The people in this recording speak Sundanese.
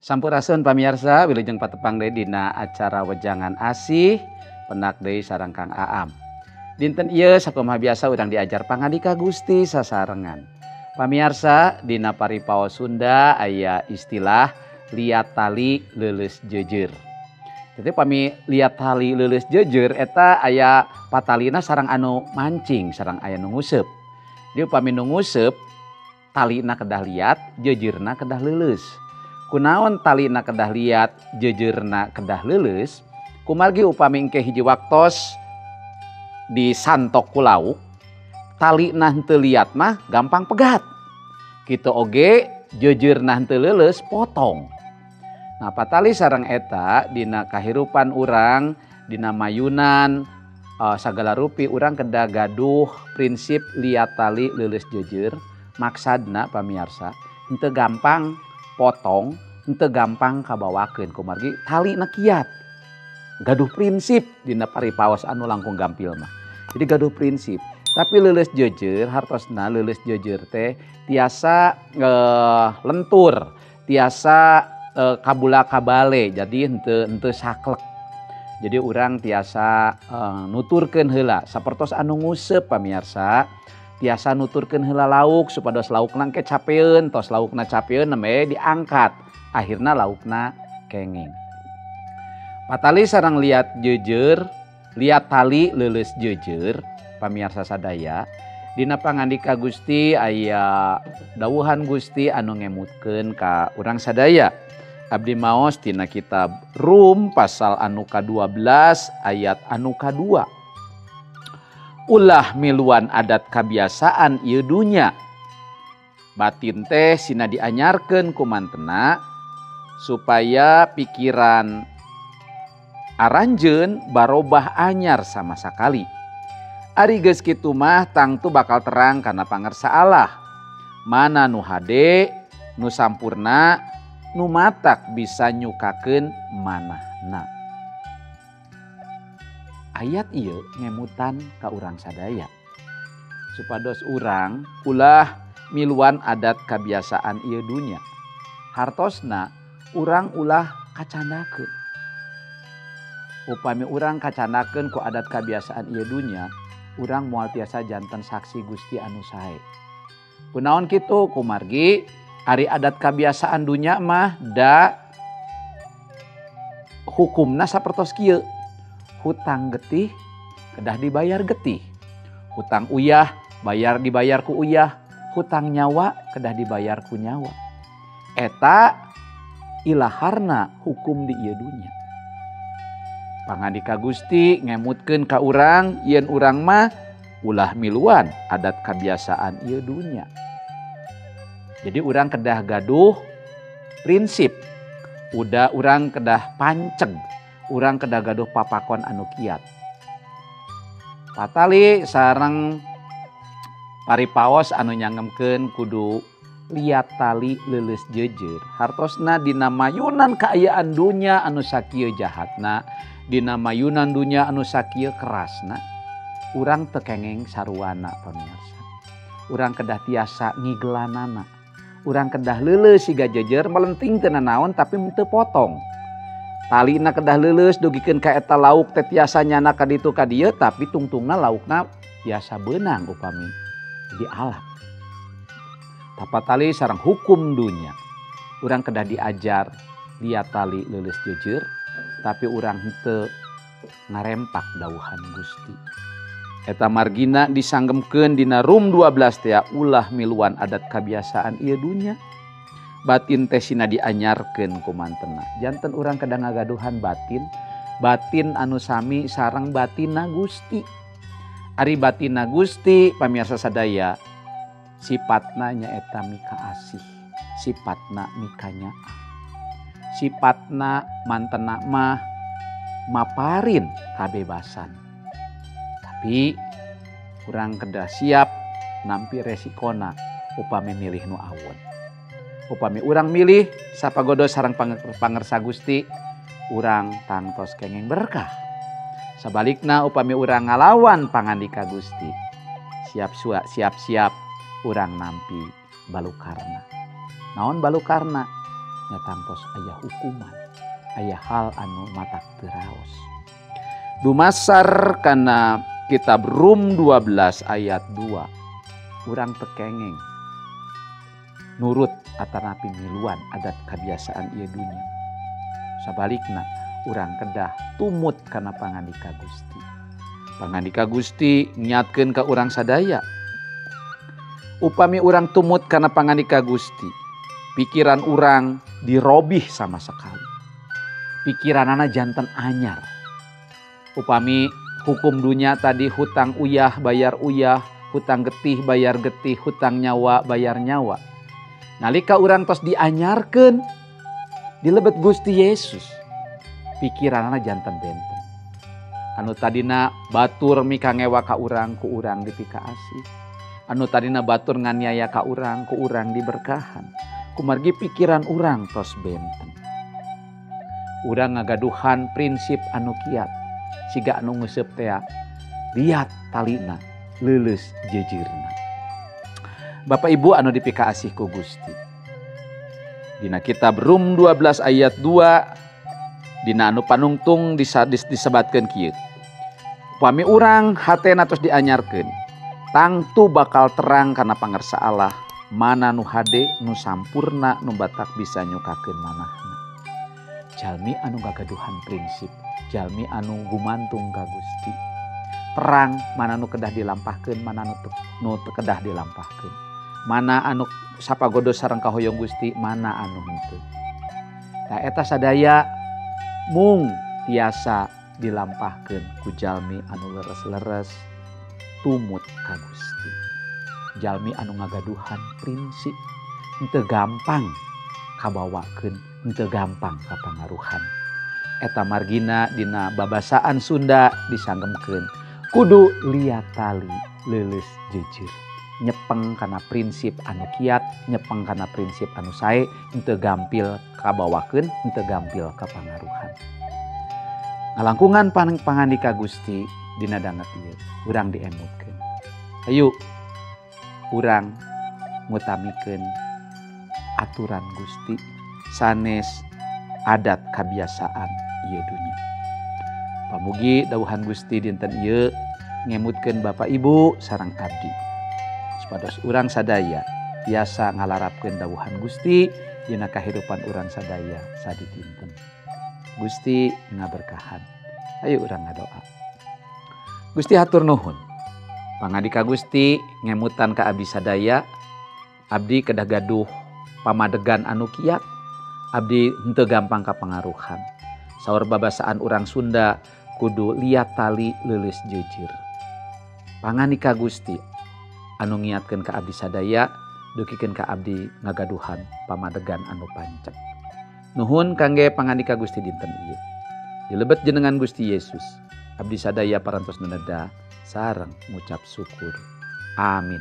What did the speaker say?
Sampurasun pamirsa, wilujeng patepang deui dina acara Wejangan Asih pendak deui sareng Kang Aam. Dinten ieu sakumaha biasa urang diajar pangandika Gusti sasarengan. Pamirsa, dina paripaos Sunda aya istilah liat tali leuleus jeujeur. Jadi pami liat tali leuleus jeujeur eta aya patalina sareng anu mancing sareng aya nu nguseup. Dieu upami nu nguseup talina kedah liat, jeujeurna kedah leuleus. Kunaon talina kedah liat, jeujeurna kedah leuleus, kumargi upami engke hiji waktos disantok ku lauk, talina henteu liat mah gampang pegat. Kitu oge jeujeurna henteu leuleus potong. Nah, patali sareng eta dina kahirupan urang, dina mayunan sagala rupi urang kedah gaduh prinsip liat tali leuleus jeujeur. Maksadna pamirsa henteu gampang potong, henteu gampang kabawakeun kumargi talina kiat. Gaduh prinsip dina paripaos anu langkung gampil mah. Jadi gaduh prinsip. Tapi leuleus jeujeur hartosna leuleus jeujeur teh tiasa lentur, tiasa kabula kabale, jadi henteu saklek. Jadi urang tiasa nuturkeun heula sapertos anu nguseup pamirsa. Tiasa nuturkeun heula lauk supados laukna engke capeun, tos laukna capeun nembe diangkat. Akhirna laukna kenging. Patali sareng liat jeujeur, liat tali leuleus jeujeur, pamirsa sadaya. Dina pangandika Gusti aya dawuhan Gusti anu ngemutkeun ka urang sadaya. Abdi maos tina kitab Rum pasal anu ka-12 ayat anu ka-2. Ulah miluan adat kabiasaan ieu dunya. Batin teh sina dianyarkeun ku mantena supaya pikiran aranjeun barobah anyar sama sakali. Ari geus kitu mah tangtu bakal terang kana pangarsa Allah. Mana nu hade, nu sampurna, nu matak bisa nyukakeun manahna. Ayat ieu ngemutan ka urang sadaya. Supados urang ulah miluan adat kabiasaan ieu dunya. Hartosna urang ulah kacandakeun. Upami urang kacandakeun ku adat kabiasaan ieu dunya, urang moal tiasa janten saksi Gusti anu sae. Kunaon kitu kumargi ari adat kabiasaan dunya mah da hukumna sapertos kieu. Hutang getih kedah dibayar getih. Hutang uyah dibayar ku uyah. Hutang nyawa kedah dibayar ku nyawa. Eta ilaharna hukum di ieu dunya. Pangandika Gusti ngemutkeun ka urang yen urang mah ulah miluan adat kabiasaan ieu dunya. Jadi urang kedah gaduh prinsip. Udah urang kedah panceg. Urang kedah gaduh papakon anu kiat. Patali sareng paripaos anu nyangemkeun kudu liat tali leuleus jeujeur. Hartosna dina mayunan kaayaan dunya anu sakieu jahatna, dina mayunan dunya anu sakieu kerasna, urang teu kengeng saruana pamirsa. Urang kedah tiasa ngiglanana. Urang kedah leuleus siga jeujeur melenting teu nanaon tapi teu potong. Talina kedah leuleus dugikeun ka eta lauk teh tiasa nyana ka ditu ka dieu tapi tungtungna laukna tiasa beunang upami dialak. Tapatali sareng hukum dunya. Urang kedah diajar liat tali leuleus jeujeur tapi urang henteu ngarempak dawuhan Gusti. Eta margina disanggemkeun dina Rum 12 teh ulah miluan adat kabiasaan ieu dunya. Batin teh sina dianyarkeun ku mantena. Janten urang kedah ngagaduhan batin, batin anu sami sareng batinna Gusti. Ari batinna Gusti pamirsa sadaya sifatna nyaeta mika asih, sifatna mika nyaah. Sifatna mantena mah maparin kabebasan. Tapi urang kedah siap nampi resikona upami milih nu awon. Upami urang milih sapagodo sareng pangersa Gusti, urang tangtos kenging berkah. Sabalikna upami urang ngalawan pangandika Gusti, siap-siap urang nampi balukarna. Naon balukarna? nyatangtos aya hukuman, aya hal anu matak teu raos. Dumasar kana kitab Rum 12 ayat 2, urang tekengeng nurut atanapi miluan adat kebiasaan ieu dunya. Sabalikna urang kedah tumut kana pangandika Gusti. Pangandika Gusti nyiatkeun ka urang sadaya. Upami urang tumut kana pangandika Gusti, pikiran urang dirobih sama sekali. Pikiranana janten anyar. Upami hukum dunia tadi hutang uyah bayar uyah, hutang getih bayar getih, hutang nyawa bayar nyawa. Nalika urang tos dianyarkeun dilebet Gusti Yesus, pikiranana janten benten. Anu tadina batur mikangewa ka urang, ku urang dipikaasih. Anu tadina batur nganiaya ka urang, ku urang diberkahan. Kumargi pikiran urang tos benten. Urang ngagaduhan prinsip anu kiat, siga anu ngeuseup teh liat talina leuleus jejeurna. Bapak Ibu anu dipikaasih ku Gusti, dina kitab Rum 12 ayat 2 dina anu panungtung disebatkeun kieu. Upami urang hatena tos dianyarkeun, tangtu bakal terang kana pangarsa Allah, mana nu hade, nu sampurna, nu batak bisa nyukakeun manahna. Jalmi anu gagaduhan prinsip, jalmi anu gumantung ka Gusti. Perang mana nu kedah dilampahkeun, mana nu teu kedah dilampahkeun. Mana anu sapagodo sareng kahoyong Gusti, mana anu henteu. Tah eta sadaya mung tiasa dilampahkeun ku jalmi anu leres-leres tumut ka Gusti. Jalmi anu ngagaduhan prinsip henteu gampang kabawakeun, henteu gampang kapangaruhan. Eta margina dina babasaan Sunda disanggemkeun kudu liat tali leuleus jejeur. Nyepeng kana prinsip anu kiat, nyepeng kana prinsip anu sae, henteu gampil kabawakeun, henteu gampil kapangaruhan. Ngalangkungan pangandika Gusti dina danget ieu, urang diemutkeun. Hayu urang ngutamikeun aturan Gusti sanes adat kabiasaan ieu dunya. Pamugi dawuhan Gusti dinten ieu ngemutkeun Bapak Ibu sareng abdi. Supados urang sadaya biasa ngalarapkeun dawuhan Gusti dina kahirupan urang sadaya sadidinten. Gusti ngaberkahan. Ayo urang ngadoa. Gusti hatur nuhun. Pangandika Gusti ngemutan ka abdi sadaya, abdi kedah gaduh pamadegan anu kiat, abdi henteu gampang kapangaruhan. Saur babasaan urang Sunda kudu liat tali leuleus jejeur. Pangandika Gusti anu ngiatkeun ka abdi sadaya, dukikeun ka abdi ngagaduhan pamadegan anu pancep. Nuhun kangge pangandika Gusti dinten ieu. Dilebet jenengan Gusti Yesus, abdi sadaya parantos neneda sareng ngucap syukur. Amin.